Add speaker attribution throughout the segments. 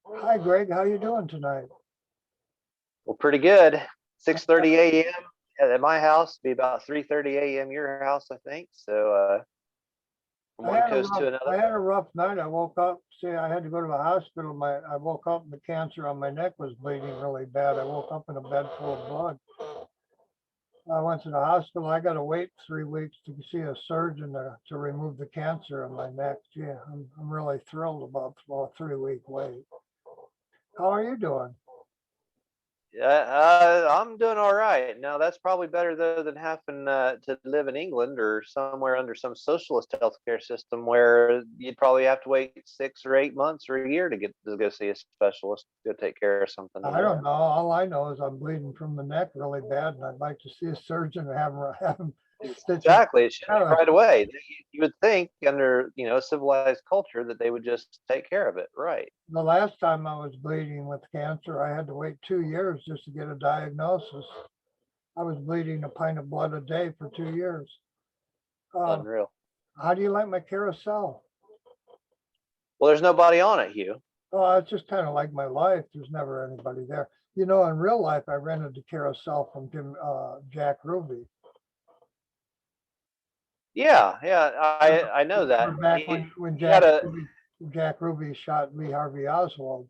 Speaker 1: Hi, Greg. How you doing tonight?
Speaker 2: Well, pretty good. 6:30 a.m. at my house, be about 3:30 a.m. your house, I think. So from
Speaker 1: I
Speaker 2: one
Speaker 1: had a
Speaker 2: coast to
Speaker 1: rough, I
Speaker 2: another.
Speaker 1: had a rough night. I woke up, see, I had to go to the hospital. I woke up and the cancer on my neck was bleeding really bad. I woke up in a bed full of blood. I went to the hospital. I got to wait 3 weeks to see a surgeon to remove the cancer on my neck. Yeah, I'm really thrilled about a 3 week wait. How are you doing?
Speaker 2: I'm doing all right. Now that's probably better though than having to live in England or somewhere under some socialist healthcare system where you'd probably have to wait 6 or 8 months or a year to get to go see a specialist to go take care of something.
Speaker 1: I don't know. All I know is I'm bleeding from the neck really bad, and I'd like to see a surgeon and have him stitch it.
Speaker 2: Exactly, it should be right away. You would think under civilized culture that they would just take care of it, right?
Speaker 1: The last time I was bleeding with cancer, I had to wait 2 years just to get a diagnosis. I was bleeding a pint of blood a day for 2 years.
Speaker 2: Unreal.
Speaker 1: How do you like my carousel?
Speaker 2: Well, there's nobody on it, Hugh.
Speaker 1: Oh, it's just kind of like my life. There's never anybody there. In real life, I rented the carousel from Jack Ruby.
Speaker 2: Yeah, I know that.
Speaker 1: Back when Jack Ruby shot Lee Harvey Oswald.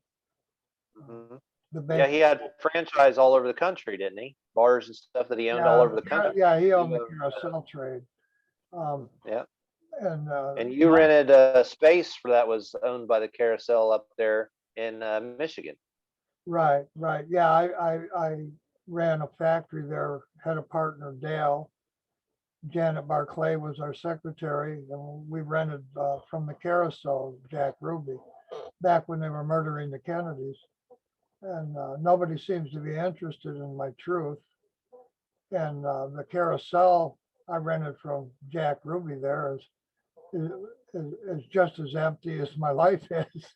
Speaker 2: Mhm.
Speaker 1: The
Speaker 2: Yeah, he had franchise all over the country, didn't he? Bars and stuff that he owned all over the country.
Speaker 1: Yeah, he owned the carousel trade.
Speaker 2: Yeah.
Speaker 1: And
Speaker 2: you rented a space for that was owned by the Carousel up there in Michigan.
Speaker 1: Right. Yeah, I ran a factory there, had a partner, Dale. Janet Barclay was our secretary, and we rented from the Carousel, Jack Ruby, back when they were murdering the Kennedys. And nobody seems to be interested in my truth. And the Carousel I rented from Jack Ruby there is just as empty as my life is.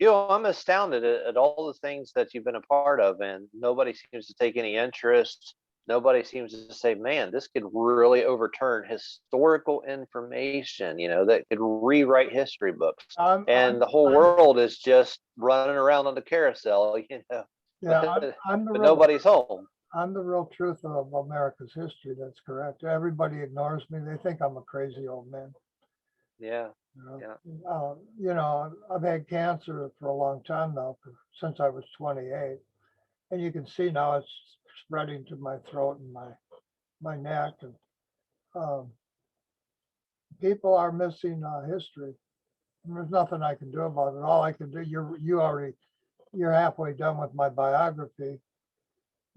Speaker 2: I'm astounded at all the things that you've been a part of, and nobody seems to take any interest. Nobody seems to say, man, this could really overturn historical information, that could rewrite history books. And the whole world is just running around on the carousel,
Speaker 1: Yeah,
Speaker 2: but nobody's home.
Speaker 1: I'm the real truth of America's history. That's correct. Everybody ignores me. They think I'm a crazy old man.
Speaker 2: Yeah.
Speaker 1: I've had cancer for a long time now, since I was 28. And you can see now it's spreading to my throat and my neck. And people are missing history. And there's nothing I can do about it. All I can do, you're halfway done with my biography.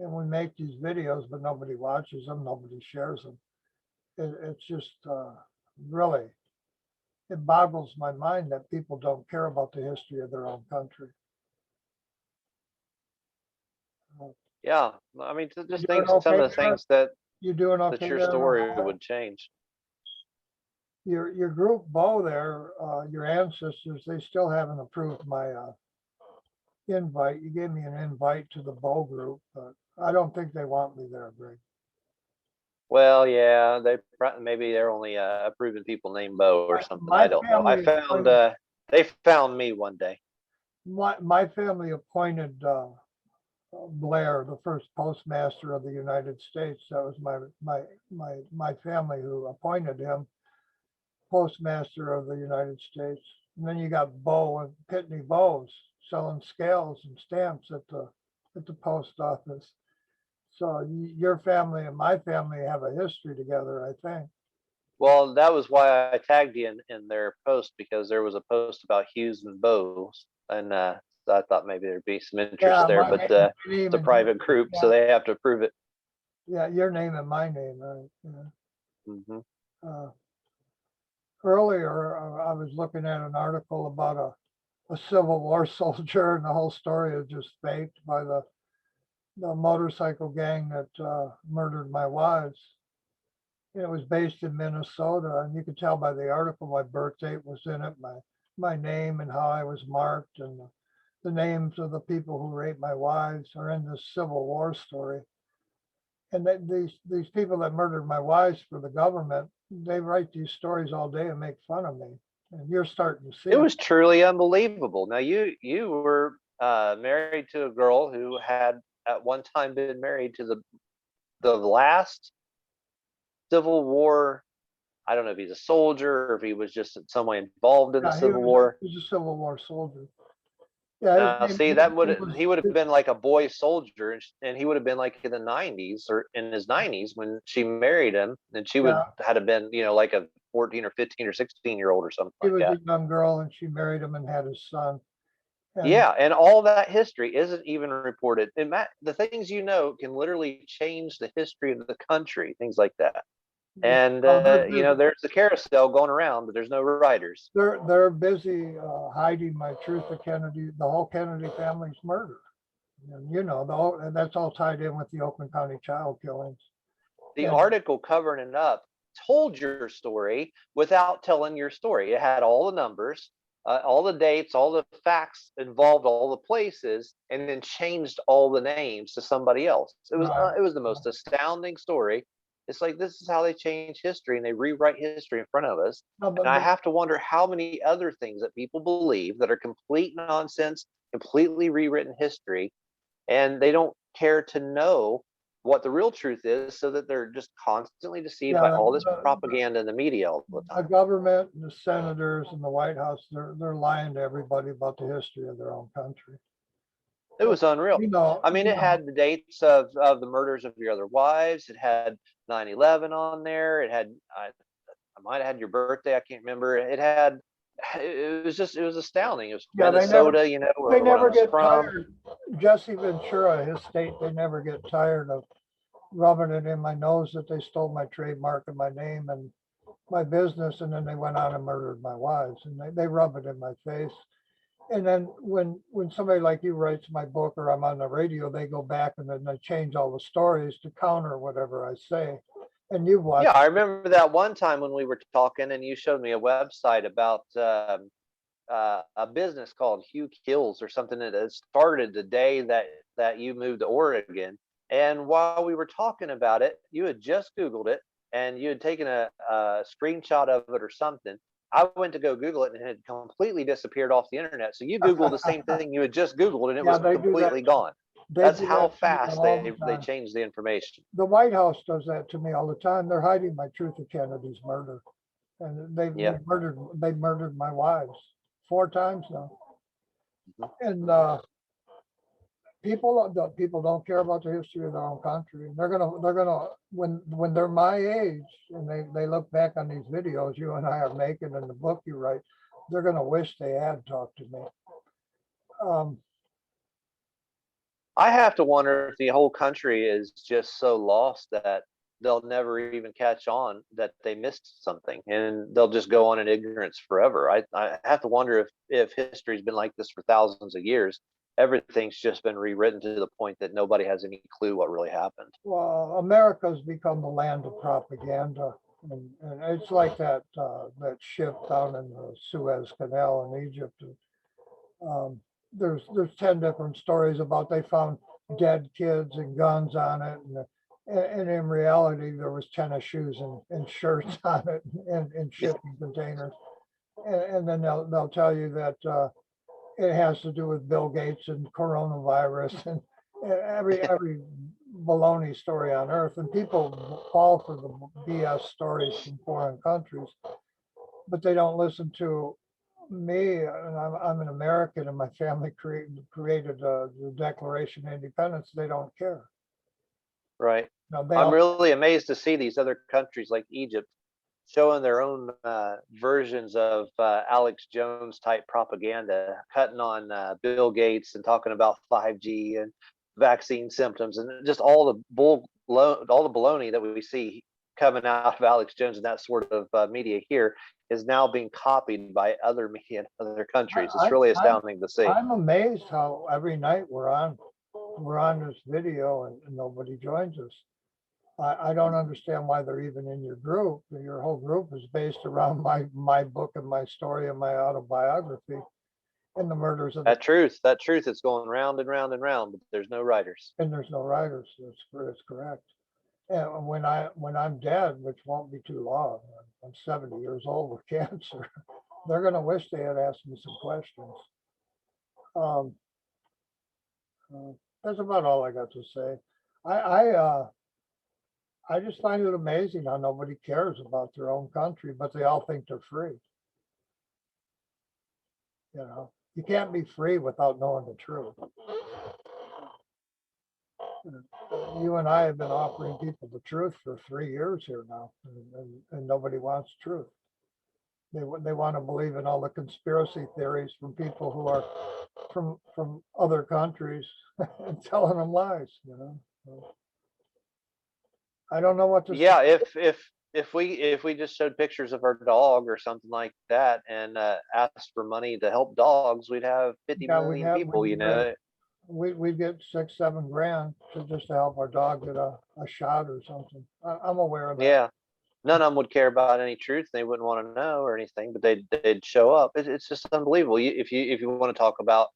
Speaker 1: And we make these videos, but nobody watches them, nobody shares them. It's just really, it boggles my mind that people don't care about the history of their own country.
Speaker 2: Yeah, I mean, just think some of the things that
Speaker 1: you're doing okay.
Speaker 2: That your story would change.
Speaker 1: Your group, Bo, there, your ancestors, they still haven't approved my invite. You gave me an invite to the Bo group, but I don't think they want me there, Greg.
Speaker 2: Well, yeah, maybe they're only approving people named Bo or something. I don't know. I found they found me one day.
Speaker 1: My family appointed Blair, the first postmaster of the United States. That was my family who appointed him postmaster of the United States. And then you got Bo and Pitney Bowes selling scales and stamps at the post office. So your family and my family have a history together, I think.
Speaker 2: Well, that was why I tagged you in their post, because there was a post about Hughes and Bowes, and so I thought maybe there'd be some interest there, but it's a private group, so they have to approve it.
Speaker 1: Yeah, your name and my name, right? Yeah.
Speaker 2: Mm-hmm.
Speaker 1: Earlier, I was looking at an article about a Civil War soldier, and the whole story is just faked by the motorcycle gang that murdered my wives. It was based in Minnesota, and you could tell by the article my birth date was in it, my name and how I was marked, and the names of the people who raped my wives are in this Civil War story. And these people that murdered my wives for the government, they write these stories all day and make fun of me. And you're starting to see
Speaker 2: It was truly unbelievable. Now you were married to a girl who had at one time been married to the last Civil War. I don't know if he's a soldier or if he was just in some way involved in the
Speaker 1: Yeah,
Speaker 2: Civil War.
Speaker 1: he was a Civil War soldier. Yeah,
Speaker 2: See,
Speaker 1: his
Speaker 2: that
Speaker 1: name
Speaker 2: he would have
Speaker 1: was,
Speaker 2: been like a boy soldier, and he would have been like in the 90s or in his 90s when she married him, and she would
Speaker 1: yeah,
Speaker 2: had to been like a 14 or 15 or 16-year-old or something
Speaker 1: he
Speaker 2: like
Speaker 1: was
Speaker 2: that.
Speaker 1: a young girl and she married him and had his son. And
Speaker 2: Yeah, and all that history isn't even reported. And Matt, the things can literally change the history of the country, things like that. And there's the carousel going around, but there's no writers.
Speaker 1: they're busy hiding my truth of Kennedy, the whole Kennedy family's murder. And and that's all tied in with the Oakland County child killings.
Speaker 2: The
Speaker 1: And
Speaker 2: article covering it up told your story without telling your story. It had all the numbers, all the dates, all the facts involved, all the places, and then changed all the names to somebody else.
Speaker 1: right,
Speaker 2: It was the most astounding story. It's like this is how they change history and they rewrite history in front of us.
Speaker 1: no,
Speaker 2: And I have to wonder how many other things that people believe that are complete nonsense, completely rewritten history, and they don't care to know what the real truth is, so that they're just constantly deceived by
Speaker 1: yeah,
Speaker 2: all this propaganda in the media all the
Speaker 1: the
Speaker 2: time.
Speaker 1: government and the senators and the White House, they're lying to everybody about the history of their own country.
Speaker 2: It was unreal. I mean,
Speaker 1: You
Speaker 2: it
Speaker 1: know,
Speaker 2: had the dates of the murders of your other wives. It had 9/11 on there. It had I might have had your birthday. I can't remember. It was astounding. It was
Speaker 1: yeah,
Speaker 2: Minnesota,
Speaker 1: they
Speaker 2: where I
Speaker 1: never
Speaker 2: was
Speaker 1: get
Speaker 2: from.
Speaker 1: tired. Jesse Ventura, his state, they never get tired of rubbing it in my nose that they stole my trademark and my name and my business, and then they went on and murdered my wives, and they rub it in my face. And then when somebody like you writes my book or I'm on the radio, they go back and then they change all the stories to counter whatever I say. And you've
Speaker 2: Yeah,
Speaker 1: watched.
Speaker 2: I remember that one time when we were talking, and you showed me a website about a business called Hugh Kills or something that had started the day that you moved to Oregon. And while we were talking about it, you had just Googled it and you had taken a screenshot of it or something. I went to go Google it and it had completely disappeared off the internet. So you Googled the same thing you had just Googled and it
Speaker 1: Yeah,
Speaker 2: was
Speaker 1: they do that.
Speaker 2: completely gone.
Speaker 1: They
Speaker 2: That's
Speaker 1: do
Speaker 2: how
Speaker 1: that to me
Speaker 2: fast
Speaker 1: all the
Speaker 2: they
Speaker 1: time.
Speaker 2: change the information.
Speaker 1: The White House does that to me all the time. They're hiding my truth of Kennedy's murder, and
Speaker 2: Yeah.
Speaker 1: they murdered my wives 4 times now.
Speaker 2: Mhm.
Speaker 1: And people don't care about the history of their own country. And they're gonna when they're my age and they look back on these videos you and I are making in the book you write, they're gonna wish they had talked to me. Um,
Speaker 2: I have to wonder if the whole country is just so lost that they'll never even catch on that they missed something and they'll just go on in ignorance forever. I have to wonder if history's been like this for thousands of years. Everything's just been rewritten to the point that nobody has any clue what really happened.
Speaker 1: well, America's become the land of propaganda, and it's like that ship down in the Suez Canal in Egypt. Um, there's 10 different stories about they found dead kids and guns on it, and in reality there was tennis shoes and shirts on it and shipping containers, and then they'll tell you that it has to do with Bill Gates and coronavirus and every baloney story on earth, and people fall for the BS stories from foreign countries, but they don't listen to me. And I'm an American, and my family created the Declaration of Independence. They don't care.
Speaker 2: Right.
Speaker 1: No, they
Speaker 2: I'm
Speaker 1: all.
Speaker 2: really amazed to see these other countries like Egypt showing their own versions of Alex Jones type propaganda, cutting on Bill Gates and talking about 5G and vaccine symptoms and just all the all the baloney that we see coming out of Alex Jones and that sort of media here is now being copied by other media in other countries. It's
Speaker 1: I,
Speaker 2: really
Speaker 1: I,
Speaker 2: astounding to see.
Speaker 1: I'm amazed how every night we're on this video and nobody joins us. I don't understand why they're even in your group. Your whole group is based around my book and my story and my autobiography and the murders of the,
Speaker 2: That truth is going round and round and round, but there's no writers.
Speaker 1: and there's no writers. It's correct. And when I'm dead, which won't be too long, I'm 70 years old with cancer. they're gonna wish they had asked me some questions. Um, that's about all I got to say. I, I, uh, I just find it amazing how nobody cares about their own country, but they all think they're free. You know, you can't be free without knowing the truth. You and I have been offering people the truth for 3 years here now, and nobody wants truth. They want to believe in all the conspiracy theories from people who are from other countries and telling them lies, you know. So, I don't know what to say.
Speaker 2: Yeah, if we just showed pictures of our dog or something like that and asked for money to help dogs, we'd have 50
Speaker 1: Yeah,
Speaker 2: million people, you know.
Speaker 1: we'd get 6-7 grand to just to help our dog get a shot or something. I'm aware of that.
Speaker 2: Yeah. None of them would care about any truth. They wouldn't want to know or anything, but they'd show up. It's just unbelievable. If you want to talk about,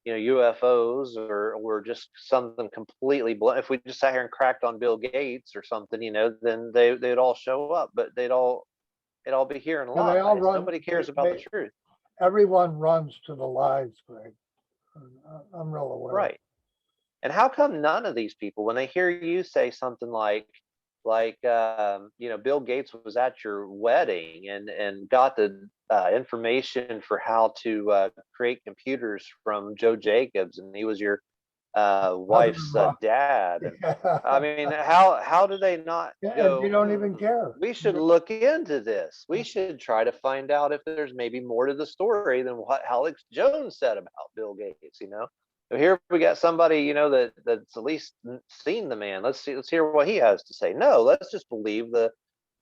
Speaker 2: you know, UFOs or just something completely if we just sat here and cracked on Bill Gates or something, you know, then they'd all show up, but they'd all be hearing
Speaker 1: And they all
Speaker 2: lies.
Speaker 1: run.
Speaker 2: Nobody cares about the truth.
Speaker 1: Everyone runs to the lies, Greg. I'm real aware.
Speaker 2: Right. And how come none of these people, when they hear you say something like, you know, Bill Gates was at your wedding and got the information for how to create computers from Joe Jacobs, and he was your wife's dad. I mean, how do they not go?
Speaker 1: And you don't even care.
Speaker 2: We should look into this. We should try to find out if there's maybe more to the story than what Alex Jones said about Bill Gates. You know, so here we got somebody, you know, that's at least seen the man. Let's hear what he has to say. No, let's just believe the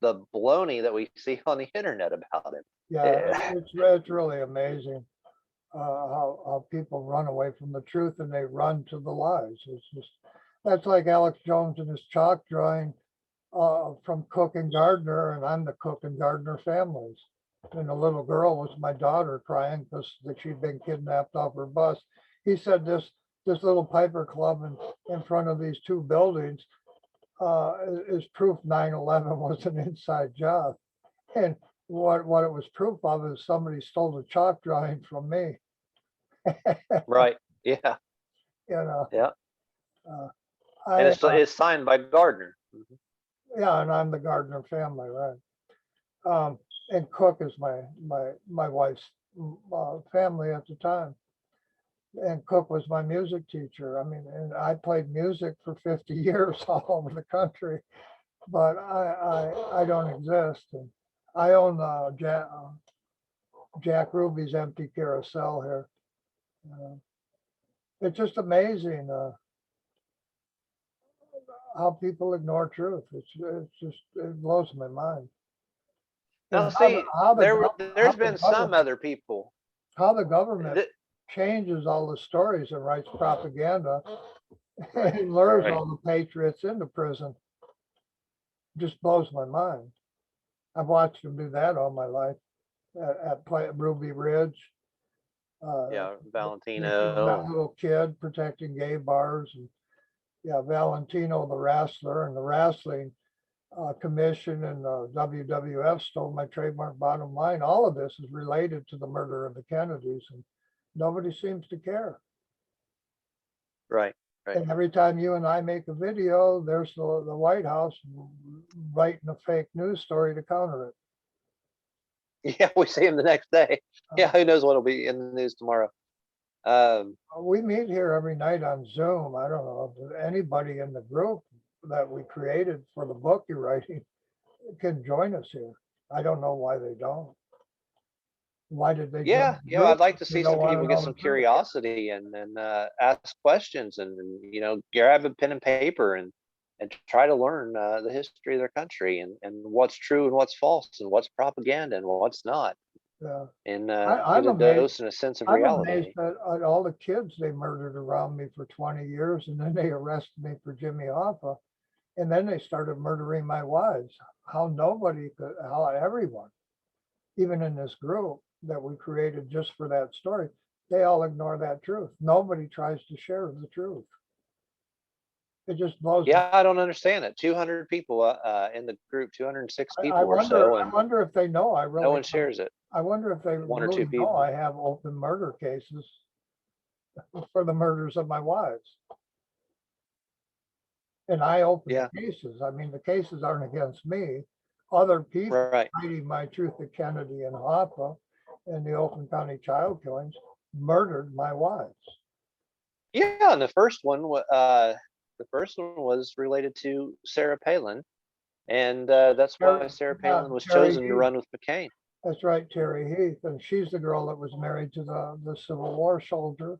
Speaker 2: baloney that we see on the internet about him.
Speaker 1: Yeah, it's really amazing how people run away from the truth and they run to the lies. It's just, that's like Alex Jones and his chalk drawing from Cook and Gardner, and I'm the Cook and Gardner families. And the little girl was my daughter crying because she'd been kidnapped off her bus. He said this little Piper Club in front of these two buildings is proof 9/11 was an inside job. And what it was proof of is somebody stole the chalk drawing from me.
Speaker 2: Right. Yeah.
Speaker 1: You know.
Speaker 2: Yeah.
Speaker 1: And
Speaker 2: it's signed by Gardner. Mm-hmm.
Speaker 1: Yeah, and I'm the Gardner family, right? And Cook is my wife's family at the time. And Cook was my music teacher. I mean, and I played music for 50 years all over the country, but I don't exist. And I own Jack Ruby's empty Carousel here. It's just amazing how people ignore truth. It blows my mind.
Speaker 2: Now, see, there's been some other people.
Speaker 1: How the government changes all the stories and writes propaganda and lures all the patriots into prison. Just blows my mind. I've watched them do that all my life at Ruby Ridge.
Speaker 2: Yeah, Valentino.
Speaker 1: That little kid protecting gay bars. And yeah, Valentino the wrestler, and the wrestling commission and the WWF stole my trademark bottom line. All of this is related to the murder of the Kennedys, and nobody seems to care.
Speaker 2: Right.
Speaker 1: And every time you and I make a video, there's the White House writing a fake news story to counter it.
Speaker 2: Yeah, we see him the next day. Yeah, who knows what'll be in the news tomorrow.
Speaker 1: We meet here every night on Zoom. I don't know if anybody in the group that we created for the book you're writing can join us here. I don't know why they don't. Why did they?
Speaker 2: Yeah, I'd like to see some people get some curiosity and ask questions and you know, grab a pen and paper and try to learn the history of their country and what's true and what's false and what's propaganda and what's not.
Speaker 1: Yeah.
Speaker 2: And
Speaker 1: I'm
Speaker 2: get a
Speaker 1: amazed,
Speaker 2: dose and a sense of reality.
Speaker 1: I'm amazed at all the kids they murdered around me for 20 years, and then they arrested me for Jimmy Hoffa, and then they started murdering my wives. How everyone, even in this group that we created just for that story, they all ignore that truth. Nobody tries to share the truth. It just blows.
Speaker 2: Yeah, I don't understand it. 200 people in the group, 206 people or so,
Speaker 1: I
Speaker 2: and
Speaker 1: wonder if they know I
Speaker 2: no
Speaker 1: really,
Speaker 2: one shares it.
Speaker 1: I wonder if they
Speaker 2: One or two
Speaker 1: really know
Speaker 2: people.
Speaker 1: I have open murder cases for the murders of my wives. And I opened
Speaker 2: Yeah,
Speaker 1: the cases. I mean, the cases aren't against me. Other people
Speaker 2: right.
Speaker 1: hiding my truth at Kennedy and Hoffa and the Oakland County child killings murdered my wives.
Speaker 2: Yeah, and the first one was related to Sarah Palin, and that's why Sarah Palin was
Speaker 1: Terry
Speaker 2: chosen to
Speaker 1: Heath.
Speaker 2: run with McCain.
Speaker 1: That's right, Terry Heath. And she's the girl that was married to the Civil War soldier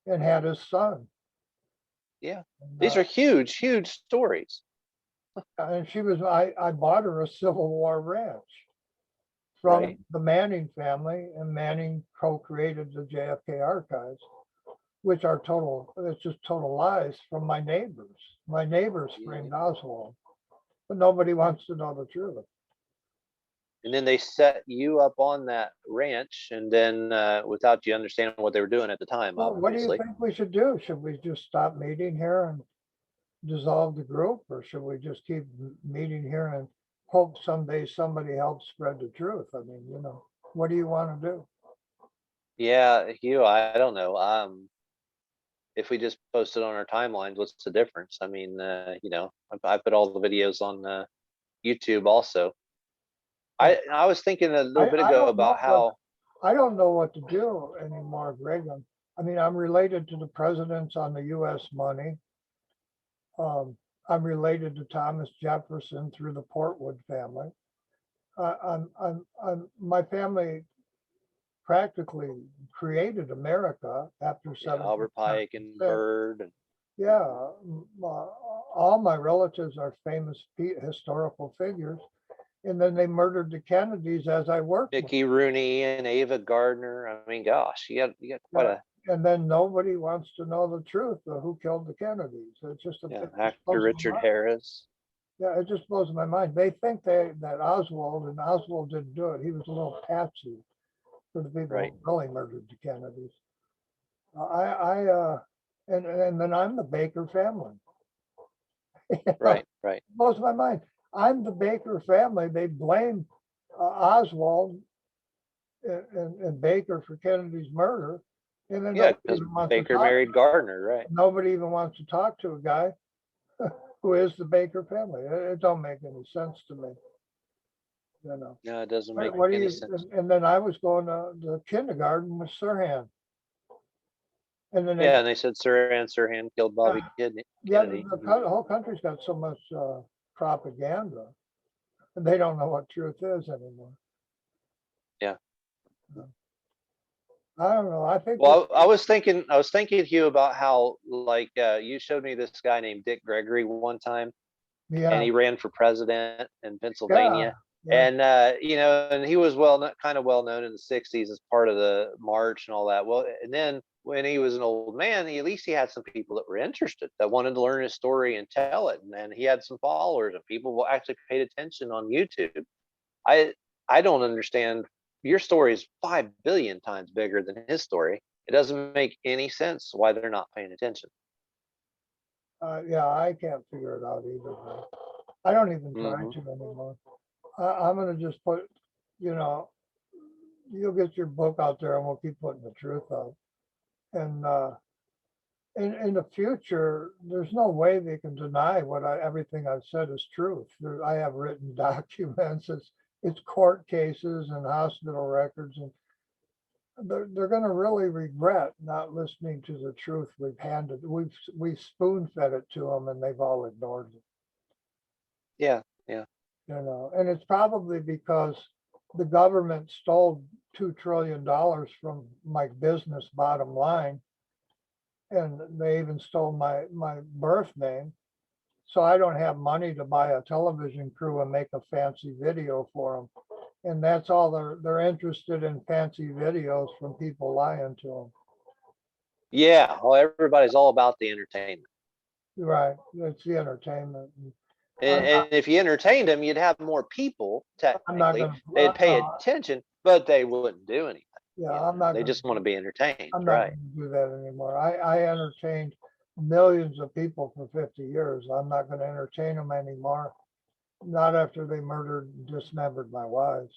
Speaker 1: and had his son.
Speaker 2: Yeah,
Speaker 1: And,
Speaker 2: these are huge, huge stories.
Speaker 1: and she was, I bought her a Civil War ranch from
Speaker 2: Right.
Speaker 1: the Manning family, and Manning co-created the JFK archives, which are it's just total lies from my neighbors. My neighbors framed Oswald, but nobody wants to know the truth.
Speaker 2: And then they set you up on that ranch, and then without you understanding what they were doing at the time,
Speaker 1: Well, what do you
Speaker 2: obviously.
Speaker 1: think we should do? Should we just stop meeting here and dissolve the group, or should we just keep meeting here and hope someday somebody helps spread the truth? I mean, what do you want to do?
Speaker 2: Yeah, Hugh, I don't know. If we just post it on our timelines, what's the difference? I mean, I put all the videos on YouTube also. I was thinking a little bit
Speaker 1: I
Speaker 2: ago
Speaker 1: don't know
Speaker 2: about how.
Speaker 1: I don't know what to do anymore, Greg. I mean, I'm related to the presidents on the U.S. money. I'm related to Thomas Jefferson through the Portwood family. My family practically created America after
Speaker 2: Albert Pike and
Speaker 1: 1776.
Speaker 2: Byrd and
Speaker 1: Yeah, all my relatives are famous historical figures, and then they murdered the Kennedys as I worked with.
Speaker 2: Mickey Rooney and Ava Gardner. I mean, gosh, you got quite a.
Speaker 1: And then nobody wants to know the truth of who killed the Kennedys. It's just
Speaker 2: Actor Richard Harris.
Speaker 1: Yeah, it just blows my mind. They think that Oswald didn't do it. He was a little patsy for the people
Speaker 2: Right.
Speaker 1: who really murdered the Kennedys. And then I'm the Baker family.
Speaker 2: Right.
Speaker 1: It blows my mind. I'm the Baker family. They blame Oswald and Baker for Kennedy's murder. And then
Speaker 2: because Baker married Gardner, right?
Speaker 1: Nobody even wants to talk to a guy who is the Baker family. It don't make any sense to me.
Speaker 2: No, it doesn't make any sense.
Speaker 1: And then I was going to the kindergarten with Sirhan. And then
Speaker 2: and they said Sirhan killed Bobby Kennedy.
Speaker 1: The whole country's got so much propaganda, and they don't know what truth is anymore.
Speaker 2: Yeah.
Speaker 1: I don't know. I think.
Speaker 2: Well, I was thinking, Hugh, about how you showed me this guy named Dick Gregory one time, and he ran for president in Pennsylvania. And and he was kind of well known in the 60s as part of the march and all that. Well, and then when he was an old man, at least he had some people that were interested, that wanted to learn his story and tell it. And then he had some followers, and people actually paid attention on YouTube. I don't understand. Your story is 5 billion times bigger than his story. It doesn't make any sense why they're not paying attention.
Speaker 1: I can't figure it out either. I don't even try to anymore. I'm going to just put, you'll get your book out there and we'll keep putting the truth out. And in the future, there's no way they can deny everything I've said is truth. I have written documents, it's court cases and hospital records, and they're going to really regret not listening to the truth we spoon fed it to them, and they've all ignored it.
Speaker 2: Yeah.
Speaker 1: And it's probably because the government stole $2 trillion from my business bottom line, and they even stole my birth name. So I don't have money to buy a television crew and make a fancy video for them. And that's all they're interested in, fancy videos from people lying to them.
Speaker 2: Yeah, well, everybody's all about the entertainment.
Speaker 1: Right, it's the entertainment.
Speaker 2: And if you entertained them, you'd have more people, technically. They'd pay attention, but they wouldn't do anything.
Speaker 1: Yeah, I'm not.
Speaker 2: They just want to be entertained,
Speaker 1: I'm not
Speaker 2: right?
Speaker 1: going to do that anymore. I entertained millions of people for 50 years. I'm not going to entertain them anymore. Not after they murdered and dismembered my wives.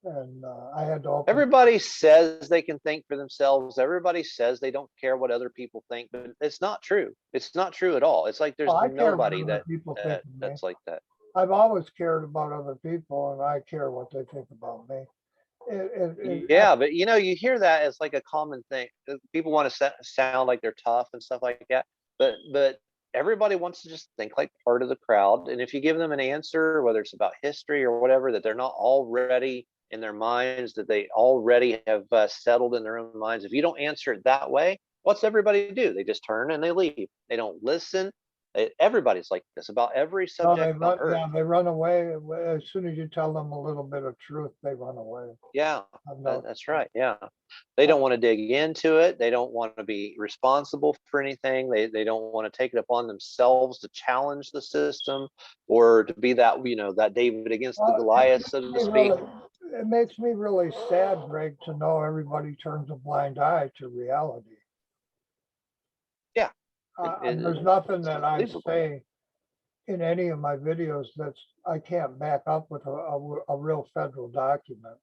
Speaker 1: And I had to open.
Speaker 2: Everybody says they can think for themselves. Everybody says they don't care what other people think, but it's not true. It's not true at all. It's like there's
Speaker 1: I care what
Speaker 2: nobody
Speaker 1: other people think of me.
Speaker 2: that's like that.
Speaker 1: I've always cared about other people, and I care what they think about me.
Speaker 2: Yeah, but you know, you hear that as like a common thing. People want to sound like they're tough and stuff like that, but everybody wants to just think like part of the crowd. And if you give them an answer, whether it's about history or whatever, that they're not already in their minds, that they already have settled in their own minds, if you don't answer it that way, what's everybody do? They just turn and they leave. They don't listen. Everybody's like this about every
Speaker 1: No,
Speaker 2: subject on earth.
Speaker 1: yeah, they run away. As soon as you tell them a little bit of truth, they run away.
Speaker 2: Yeah, that's right. Yeah. They don't want to dig into it. They don't want to be responsible for anything. They don't want to take it upon themselves to challenge the system or to be that, you know, that David against the Goliath, so to speak.
Speaker 1: It makes me really sad, Greg, to know everybody turns a blind eye to reality.
Speaker 2: Yeah.
Speaker 1: There's nothing that I say in any of my videos that's I can't back up with a real federal document.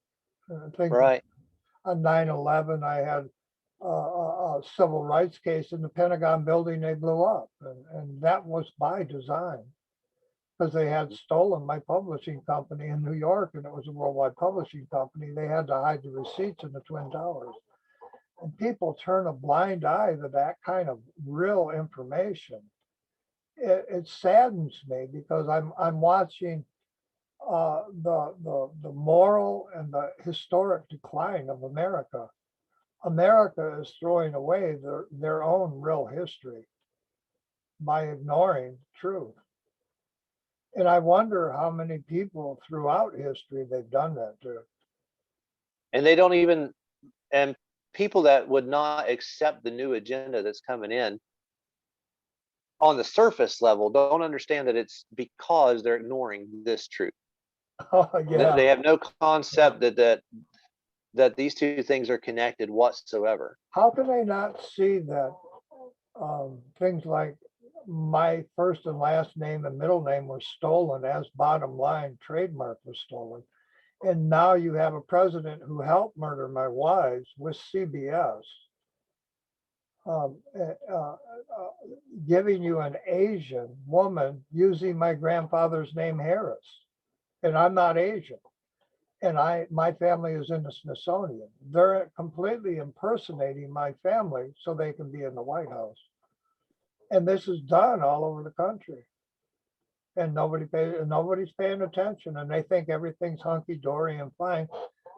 Speaker 1: I think
Speaker 2: right.
Speaker 1: On 9/11, I had a civil rights case in the Pentagon building they blew up, and that was by design because they had stolen my publishing company in New York, and it was a worldwide publishing company. They had to hide the receipts in the Twin Towers. And people turn a blind eye to that kind of real information. It saddens me because I'm watching the moral and the historic decline of America. America is throwing away their own real history by ignoring truth. And I wonder how many people throughout history they've done that to.
Speaker 2: And they don't even, and people that would not accept the new agenda that's coming in on the surface level don't understand that it's because they're ignoring this truth.
Speaker 1: Oh, yeah.
Speaker 2: They have no concept that these two things are connected whatsoever.
Speaker 1: How can they not see that things like my first and last name and middle name were stolen, as bottom line trademark was stolen? And now you have a president who helped murder my wives with CBS, giving you an Asian woman using my grandfather's name Harris, and I'm not Asian. And my family is in the Smithsonian. They're completely impersonating my family so they can be in the White House. And this is done all over the country. And nobody's paying attention, and they think everything's hunky-dory and fine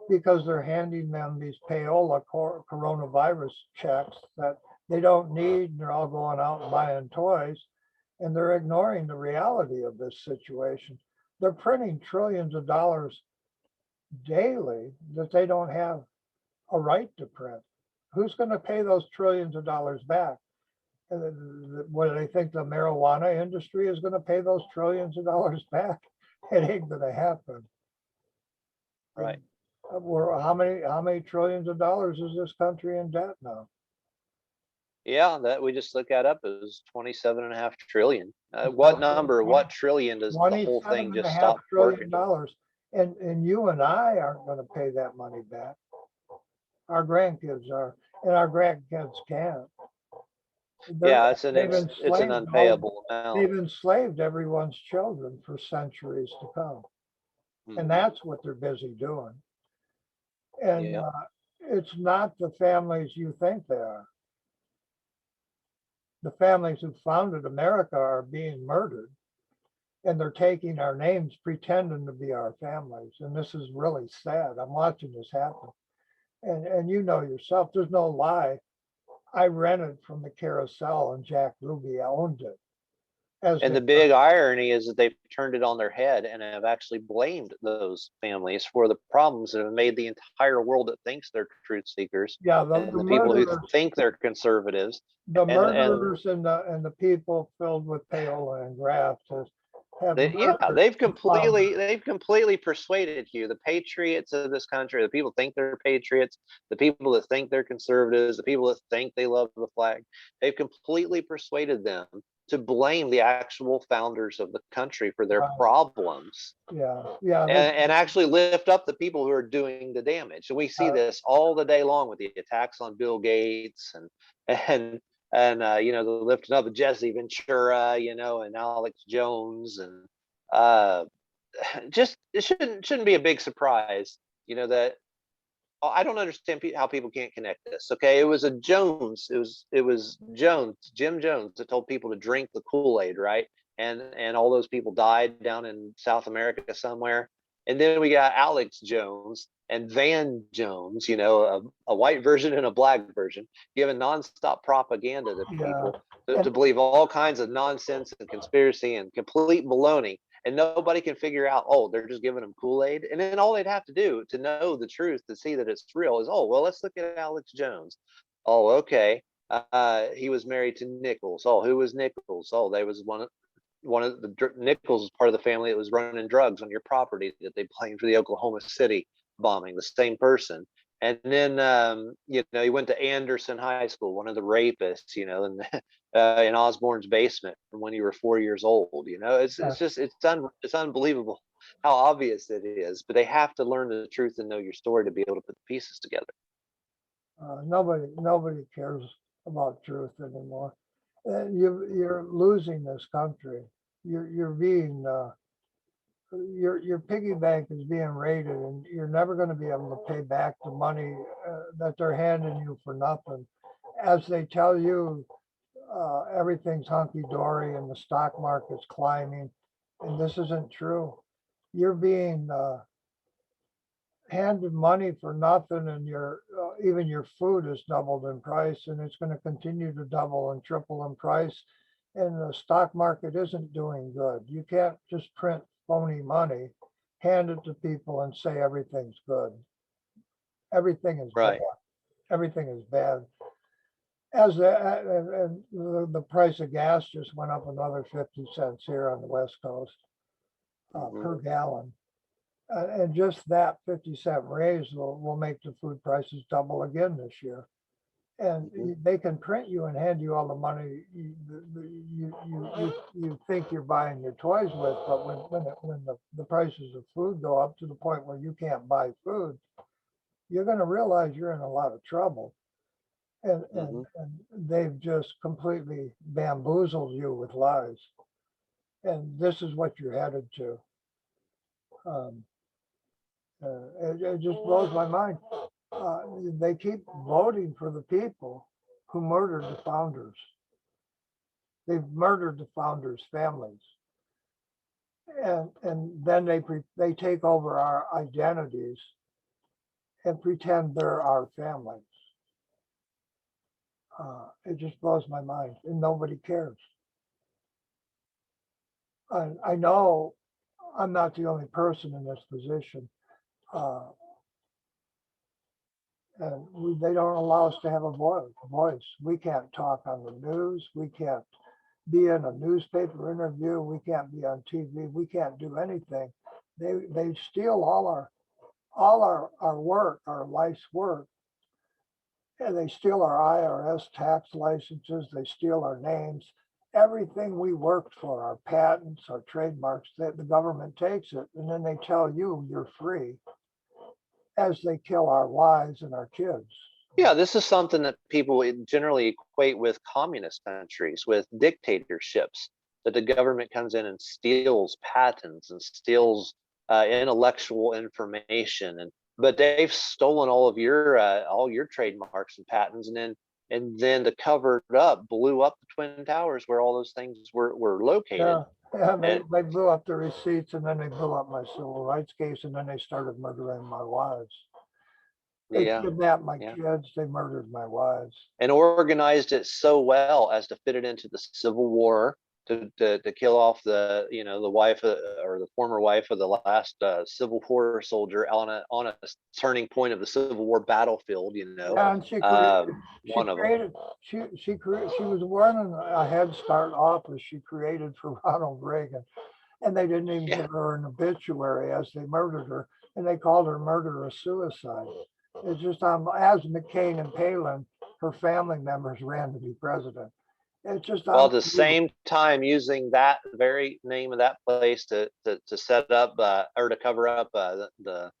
Speaker 1: because they're handing them these payola coronavirus checks that they don't need, and they're all going out and buying toys, and they're ignoring the reality of this situation. They're printing trillions of dollars daily that they don't have a right to print. Who's going to pay those trillions of dollars back? What do they think the marijuana industry is going to pay those trillions of dollars back? It ain't going to happen.
Speaker 2: Right.
Speaker 1: How many trillions of dollars is this country in debt now?
Speaker 2: Yeah, that we just look that up as 27.5 trillion. What number, what trillion does the whole thing just stop working?
Speaker 1: $27.5 trillion. And you and I aren't going to pay that money back. Our grandkids are, and our grandkids can't.
Speaker 2: Yeah, it's an unpayable amount.
Speaker 1: They've enslaved everyone's children for centuries to come. And that's what they're busy doing. And it's not the families you think they are. The families who founded America are being murdered, and they're taking our names, pretending to be our families. And this is really sad. I'm watching this happen. And you know yourself, there's no lie. I rented from the Carousel, and Jack Ruby owned it.
Speaker 2: And the big irony is that they've turned it on their head and have actually blamed those families for the problems that have made the entire world that thinks they're truth seekers.
Speaker 1: Yeah,
Speaker 2: the people who think they're conservatives.
Speaker 1: The murderers and the people filled with payola and graft have
Speaker 2: Yeah,
Speaker 1: murdered
Speaker 2: they've
Speaker 1: the founders.
Speaker 2: completely persuaded you. The patriots of this country, the people think they're patriots, the people that think they're conservatives, the people that think they love the flag, they've completely persuaded them to blame the actual founders of the country for their
Speaker 1: Right.
Speaker 2: problems,
Speaker 1: Yeah, yeah, they,
Speaker 2: and actually lift up the people who are doing the damage. And we see this all the day long with the attacks on Bill Gates and you know, the lifting up of Jesse Ventura, you know, and Alex Jones, and uh, just it shouldn't be a big surprise, you know, that I don't understand how people can't connect this. Okay, it was a Jones. It was Jones, Jim Jones, that told people to drink the Kool-Aid, right? And all those people died down in South America somewhere. And then we got Alex Jones and Van Jones, you know, a white version and a black version, giving nonstop propaganda to
Speaker 1: yeah,
Speaker 2: people to
Speaker 1: and
Speaker 2: believe all kinds of nonsense and conspiracy and complete baloney, and nobody can figure out, oh, they're just giving them Kool-Aid. And then all they'd have to do to know the truth, to see that it's real, is, oh, well, let's look at Alex Jones. Oh, okay. He was married to Nichols. Oh, who was Nichols? Oh, they was one of the Nichols was part of the family that was running drugs on your property that they blamed for the Oklahoma City bombing, the same person. And then you know, he went to Anderson High School, one of the rapists, you know, and in Osbourne's basement from when you were 4 years old. You know,
Speaker 1: uh,
Speaker 2: it's unbelievable how obvious it is. But they have to learn the truth and know your story to be able to put the pieces together.
Speaker 1: nobody cares about truth anymore. You're losing this country. You're being your piggy bank is being raided, and you're never going to be able to pay back the money that they're handing you for nothing. As they tell you, everything's hunky dory and the stock market's climbing, and this isn't true. You're being handed money for nothing, and your even your food has doubled in price, and it's going to continue to double and triple in price. And the stock market isn't doing good. You can't just print phony money, hand it to people, and say everything's good. Everything is bad.
Speaker 2: Right.
Speaker 1: Everything is bad. As the price of gas just went up another 50 cents here on the West Coast per gallon. And just that 50-cent raise will make the food prices double again this year. And they can print you and hand you all the money you think you're buying your toys with, but when the prices of food go up to the point where you can't buy food, you're going to realize you're in a lot of trouble. And they've just completely bamboozled you with lies. And this is what you're headed to. It just blows my mind. They keep voting for the people who murdered the founders. They've murdered the founders' families, and then they take over our identities and pretend they're our families. It just blows my mind, and nobody cares. I know I'm not the only person in this position. And they don't allow us to have a voice. We can't talk on the news. We can't be in a newspaper interview. We can't be on TV. We can't do anything. They steal all our work, our life's work. And they steal our IRS tax licenses. They steal our names. Everything we worked for, our patents, our trademarks, that the government takes it, and then they tell you you're free, as they kill our wives and our kids.
Speaker 2: Yeah, this is something that people generally equate with communist countries, with dictatorships, that the government comes in and steals patents and steals intellectual information, but they've stolen all your trademarks and patents, and then to cover it up, blew up the Twin Towers where all those things were located.
Speaker 1: Yeah,
Speaker 2: And
Speaker 1: they blew up the receipts, and then they blew up my civil rights case, and then they started murdering my wives. They
Speaker 2: yeah,
Speaker 1: kidnapped my
Speaker 2: yeah.
Speaker 1: kids. They murdered my wives.
Speaker 2: And organized it so well as to fit it into the Civil War, to kill off the, you know, the wife or the former wife of the last Civil War soldier on a turning point of the Civil War battlefield. You know,
Speaker 1: Yeah, and she
Speaker 2: one of them.
Speaker 1: created she was running a Head Start office she created for Ronald Reagan, And they didn't even
Speaker 2: Yeah.
Speaker 1: give her an obituary as they murdered her, and they called her murder-suicide. It's just as McCain and Palin, her family members ran to be president. It's just
Speaker 2: While at the
Speaker 1: unbelievable.
Speaker 2: same time using that very name of that place to set up or to cover up the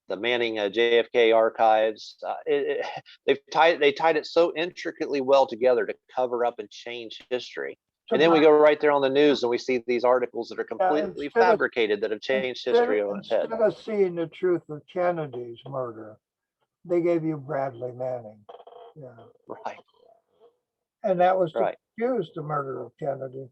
Speaker 2: Manning JFK archives. They tied it so intricately well together to cover up and change history. And then we go right there on the news and we see these articles that are completely fabricated that have changed history on its head.
Speaker 1: Instead of seeing the truth of Kennedy's murder, they gave you Bradley Manning. Yeah.
Speaker 2: Right.
Speaker 1: And that was to
Speaker 2: Right.
Speaker 1: excuse the murder of Kennedy.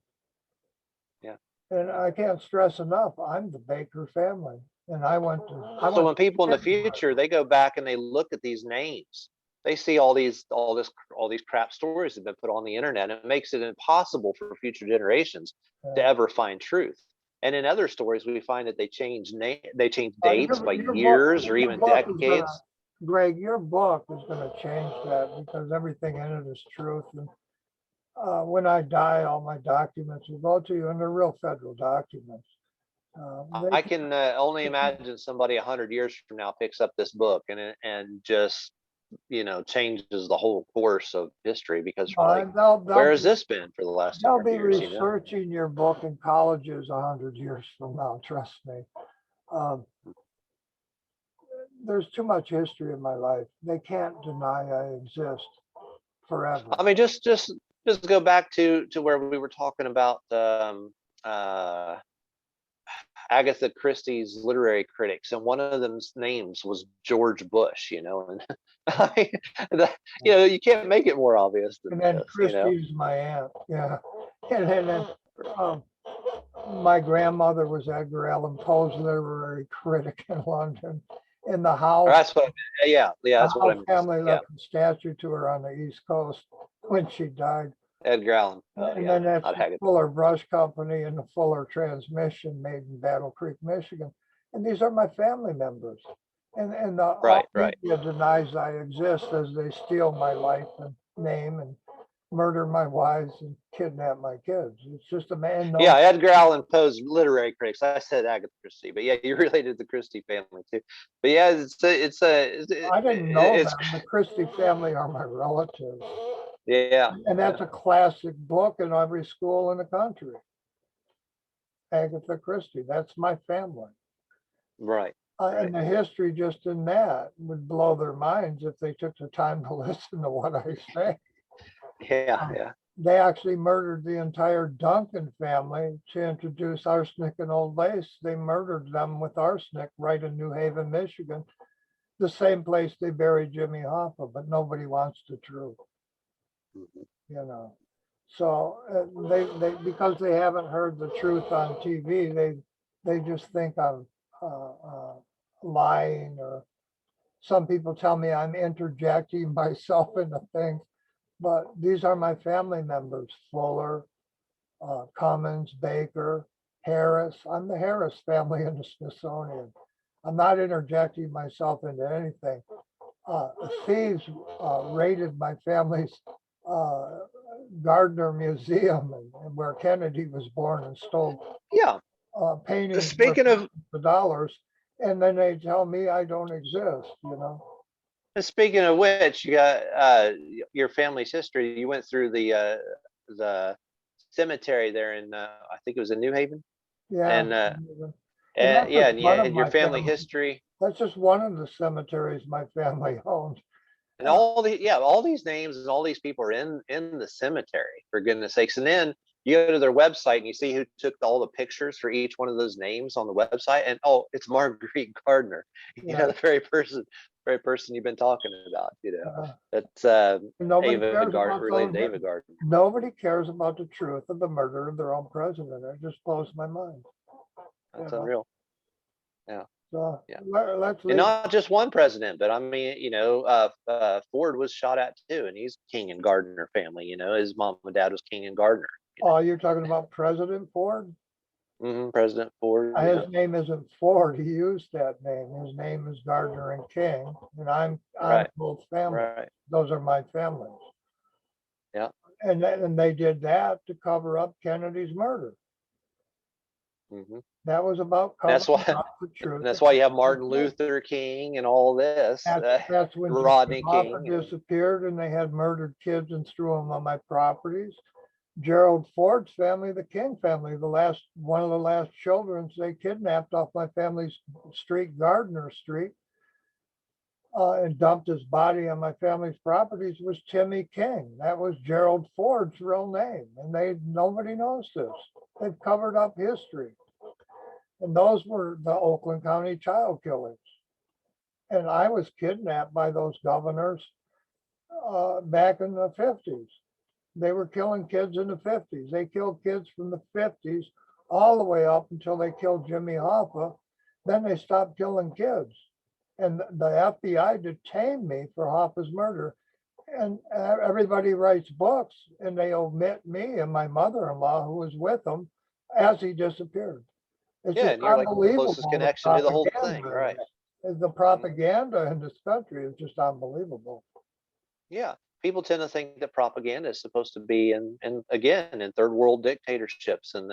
Speaker 2: Yeah.
Speaker 1: And I can't stress enough, I'm the Baker family. And
Speaker 2: so when people in the future, they go back and they look at these names, they see all these crap stories that have been put on the internet, and it makes it impossible for future generations to ever find truth. And in other stories, we find that they change dates by years or even decades.
Speaker 1: Greg, your book is going to change that, because everything in it is truth. And when I die, all my documents will go to you, and they're real federal documents.
Speaker 2: I can only imagine somebody 100 years from now picks up this book and just changes the whole course of history, because where has this been for the last 100 years?
Speaker 1: They'll be researching your book in colleges 100 years from now. Trust me. There's too much history in my life. They can't deny I exist forever.
Speaker 2: I mean, just go back to where we were talking about Agatha Christie's literary critics, and one of them's names was George Bush, and I mean, you can't make it more obvious than
Speaker 1: and then
Speaker 2: this,
Speaker 1: Christie's my aunt, yeah. And then my grandmother was Edgar Allan Poe's literary critic in London. In the house,
Speaker 2: that's what, that's what
Speaker 1: the family left a statue to her on the East Coast when she died.
Speaker 2: Edgar Allan.
Speaker 1: And then that's the Fuller Brush Company and the Fuller Transmission made in Battle Creek, Michigan. And these are my family members. And the media denies I exist as they steal my life and name and murder my wives and kidnap my kids. It's just a man.
Speaker 2: Edgar Allan Poe's literary critics. I said Agatha Christie, but yeah, you're related to the Christie family too. But yeah,
Speaker 1: I didn't know them. The Christie family are my relatives.
Speaker 2: Yeah.
Speaker 1: And that's a classic book in every school in the country. Agatha Christie, that's my family.
Speaker 2: Right.
Speaker 1: And the history just in that would blow their minds if they took the time to listen to what I say.
Speaker 2: Yeah.
Speaker 1: They actually murdered the entire Duncan family to introduce arsenic and Old Lace. They murdered them with arsenic right in New Haven, Michigan, the same place they buried Jimmy Hoffa, but nobody wants the truth. So they because they haven't heard the truth on TV, they just think I'm lying, or some people tell me I'm interjecting myself into things, but these are my family members: Fuller, Cummins, Baker, Harris. I'm the Harris family in the Smithsonian. I'm not interjecting myself into anything. Thieves raided my family's Gardner Museum and where Kennedy was born, and stole paintings
Speaker 2: Speaking of
Speaker 1: dollars, and then they tell me I don't exist.
Speaker 2: Speaking of which, you got your family's history. You went through the cemetery there in I think it was in New Haven.
Speaker 1: Yeah.
Speaker 2: And your family history.
Speaker 1: That's just one of the cemeteries my family owned.
Speaker 2: And all these names and all these people are in the cemetery, for goodness sakes. And then you go to their website and you see who took all the pictures for each one of those names on the website, and it's Marguerite Gardner. The very person you've been talking about. That's related David Gardner.
Speaker 1: Nobody cares about the truth of the murder of their own president. It just blows my mind.
Speaker 2: That's unreal. Yeah.
Speaker 1: So
Speaker 2: and not just one president, but I mean, Ford was shot at too, and he's King and Gardner family. His mom and dad was King and Gardner.
Speaker 1: Oh, you're talking about President Ford?
Speaker 2: Mm-hmm, President Ford.
Speaker 1: His name isn't Ford. He used that name. His name is Gardner and King, and I'm both families.
Speaker 2: Right.
Speaker 1: Those are my families.
Speaker 2: Yeah.
Speaker 1: And they did that to cover up Kennedy's murder.
Speaker 2: Mhm.
Speaker 1: That was about
Speaker 2: That's
Speaker 1: covering
Speaker 2: why,
Speaker 1: up the truth.
Speaker 2: and that's why you have Martin Luther King and all this,
Speaker 1: That's when Jimmy
Speaker 2: Rodney
Speaker 1: Hoffa
Speaker 2: King.
Speaker 1: disappeared and they had murdered kids and threw them on my properties. Gerald Ford's family, the King family, one of the last children they kidnapped off my family's street, Gardner Street, and dumped his body on my family's properties was Timmy King. That was Gerald Ford's real name, and nobody knows this. They've covered up history, and those were the Oakland County child killings. And I was kidnapped by those governors back in the 50s. They were killing kids in the 50s. They killed kids from the 50s all the way up until they killed Jimmy Hoffa. Then they stopped killing kids. And the FBI detained me for Hoffa's murder. And everybody writes books and they omit me and my mother-in-law who was with him as he disappeared. It's
Speaker 2: Yeah,
Speaker 1: just
Speaker 2: and you're like the
Speaker 1: unbelievable.
Speaker 2: closest connection to the whole thing, right?
Speaker 1: The propaganda in this country is just unbelievable.
Speaker 2: Yeah. People tend to think that propaganda is supposed to be in again in third world dictatorships and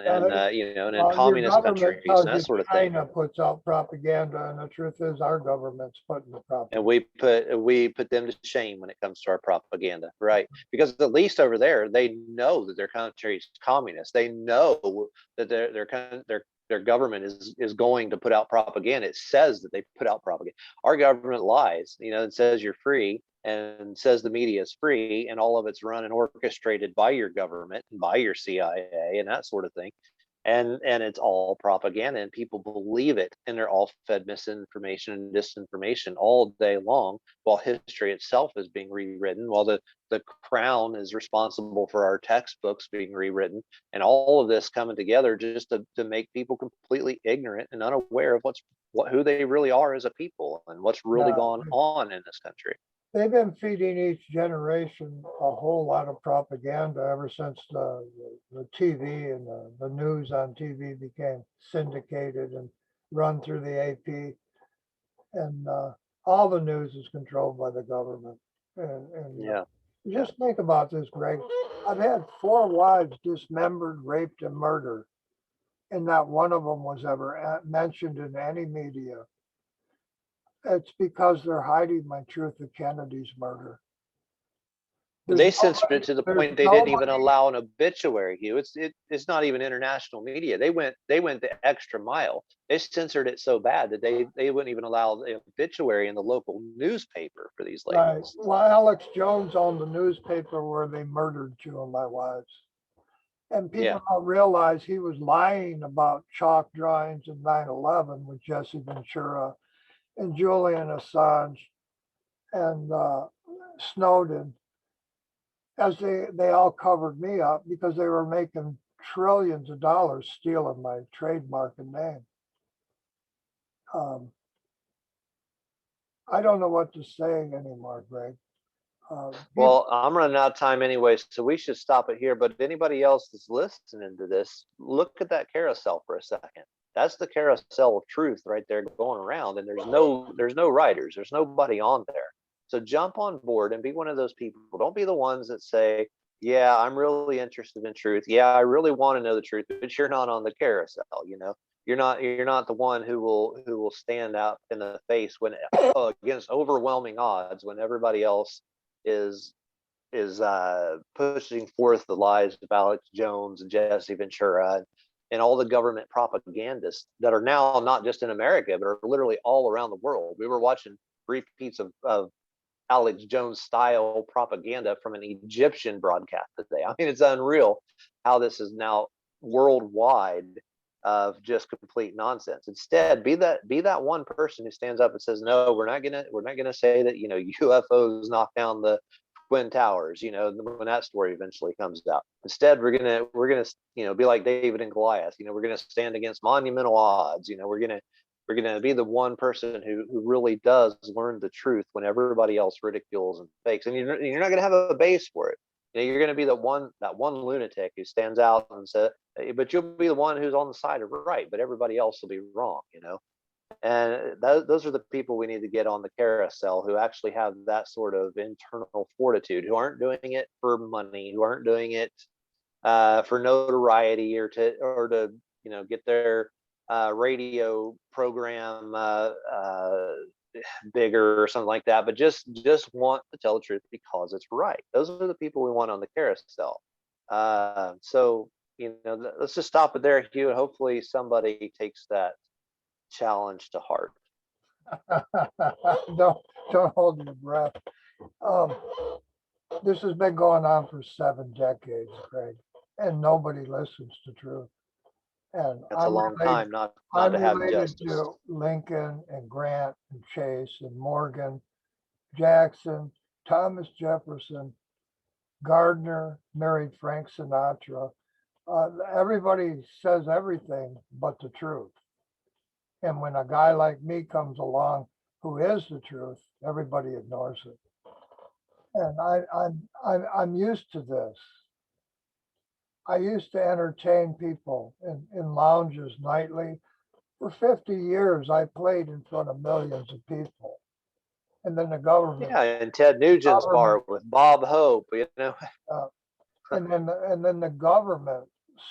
Speaker 2: you know, and in
Speaker 1: Your
Speaker 2: communist
Speaker 1: government
Speaker 2: countries
Speaker 1: tells
Speaker 2: and that
Speaker 1: you
Speaker 2: sort of thing.
Speaker 1: China puts out propaganda, and the truth is our government's putting the propaganda.
Speaker 2: And we put them to shame when it comes to our propaganda, right? Because at least over there, they know that their country is communist. They know that their government is going to put out propaganda. It says that they put out propaganda. Our government lies, you know, and says you're free and says the media is free, and all of it's run and orchestrated by your government and by your CIA and that sort of thing. And it's all propaganda and people believe it, and they're all fed misinformation and disinformation all day long, while history itself is being rewritten, while the crown is responsible for our textbooks being rewritten, and all of this coming together just to make people completely ignorant and unaware of who they really are as a people and what's really gone on in this country.
Speaker 1: They've been feeding each generation a whole lot of propaganda ever since the TV and the news on TV became syndicated and run through the AP. And all the news is controlled by the government. And
Speaker 2: Yeah.
Speaker 1: just think about this, Greg. I've had 4 wives dismembered, raped, and murdered, and not one of them was ever mentioned in any media. It's because they're hiding my truth of Kennedy's murder.
Speaker 2: They censored it to the point they didn't even allow an obituary, Hugh. It's not even international media. They went the extra mile. They censored it so bad that they wouldn't even allow the obituary in the local newspaper for these ladies.
Speaker 1: Right. Well, Alex Jones owned the newspaper where they murdered 2 of my wives. And people don't realize he was lying about chalk drawings of 9/11 with Jesse Ventura and Julian Assange and Snowden, as they all covered me up because they were making trillions of dollars stealing my trademark and name. I don't know what to say anymore, Greg.
Speaker 2: Well, I'm running out of time anyway, so we should stop it here. But anybody else that's listening to this, look at that carousel for a second. That's the carousel of truth right there going around, and there's no writers, there's nobody on there. So jump on board and be one of those people. Don't be the ones that say, yeah, I'm really interested in truth. Yeah, I really want to know the truth, but you're not on the carousel, you know. You're not the one who will stand out in the face when against overwhelming odds when everybody else is pushing forth the lies of Alex Jones and Jesse Ventura and all the government propagandists that are now not just in America, but are literally all around the world. We were watching repeats of Alex Jones style propaganda from an Egyptian broadcast today. I mean, it's unreal how this is now worldwide of just complete nonsense. Instead, be that one person who stands up and says, no, we're not gonna say that, you know, UFOs knocked down the Twin Towers, you know, when that story eventually comes out. Instead, we're gonna you know, be like David and Goliath. You know, we're gonna stand against monumental odds. You know, we're gonna be the one person who really does learn the truth when everybody else ridicules and fakes. And you're not gonna have a base for it. You know, you're gonna be that one lunatic who stands out and says, but you'll be the one who's on the side of right, but everybody else will be wrong. You know. And those are the people we need to get on the carousel who actually have that sort of internal fortitude, who aren't doing it for money, who aren't doing it for notoriety or to get their radio program bigger or something like that, but just want to tell the truth because it's right. Those are the people we want on the carousel. So let's just stop it there, Hugh, and hopefully somebody takes that challenge to heart.
Speaker 1: Don't hold your breath. This has been going on for 7 decades, Craig, and nobody listens to truth. And
Speaker 2: That's a long time not
Speaker 1: I'm
Speaker 2: to have
Speaker 1: related
Speaker 2: justice.
Speaker 1: to Lincoln and Grant and Chase and Morgan, Jackson, Thomas Jefferson, Gardner married Frank Sinatra. Everybody says everything but the truth. And when a guy like me comes along who is the truth, everybody ignores it. And I'm used to this. I used to entertain people in lounges nightly. For 50 years, I played in front of millions of people. And then the government.
Speaker 2: Yeah, and Ted Nugent's bar with Bob Hope,
Speaker 1: And then the government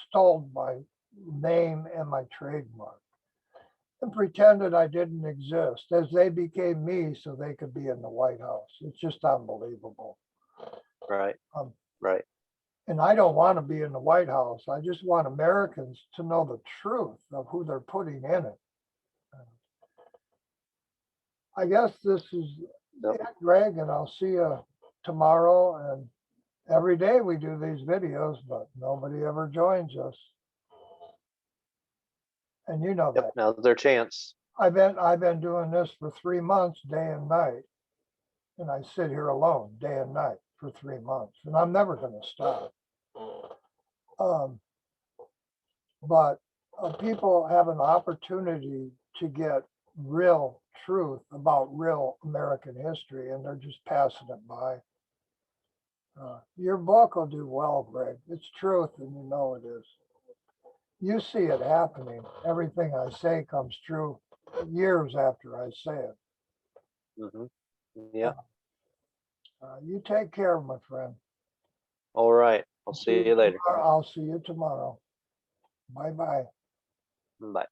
Speaker 1: stole my name and my trademark and pretended I didn't exist as they became me so they could be in the White House. It's just unbelievable.
Speaker 2: Right. Right.
Speaker 1: And I don't want to be in the White House. I just want Americans to know the truth of who they're putting in it. I guess this is it, Greg, and I'll see you tomorrow. And every day we do these videos, but nobody ever joins us. And you know that.
Speaker 2: Now's their chance.
Speaker 1: I've been doing this for 3 months, day and night. And I sit here alone day and night for 3 months, and I'm never going to stop. But people have an opportunity to get real truth about real American history, and they're just passing it by. Your book will do well, Greg. It's truth, and you know it is. You see it happening. Everything I say comes true years after I say it.
Speaker 2: Mm-hmm. Yeah.
Speaker 1: You take care, my friend.
Speaker 2: All right. I'll see you later.
Speaker 1: I'll see you tomorrow. Bye-bye.
Speaker 2: Bye.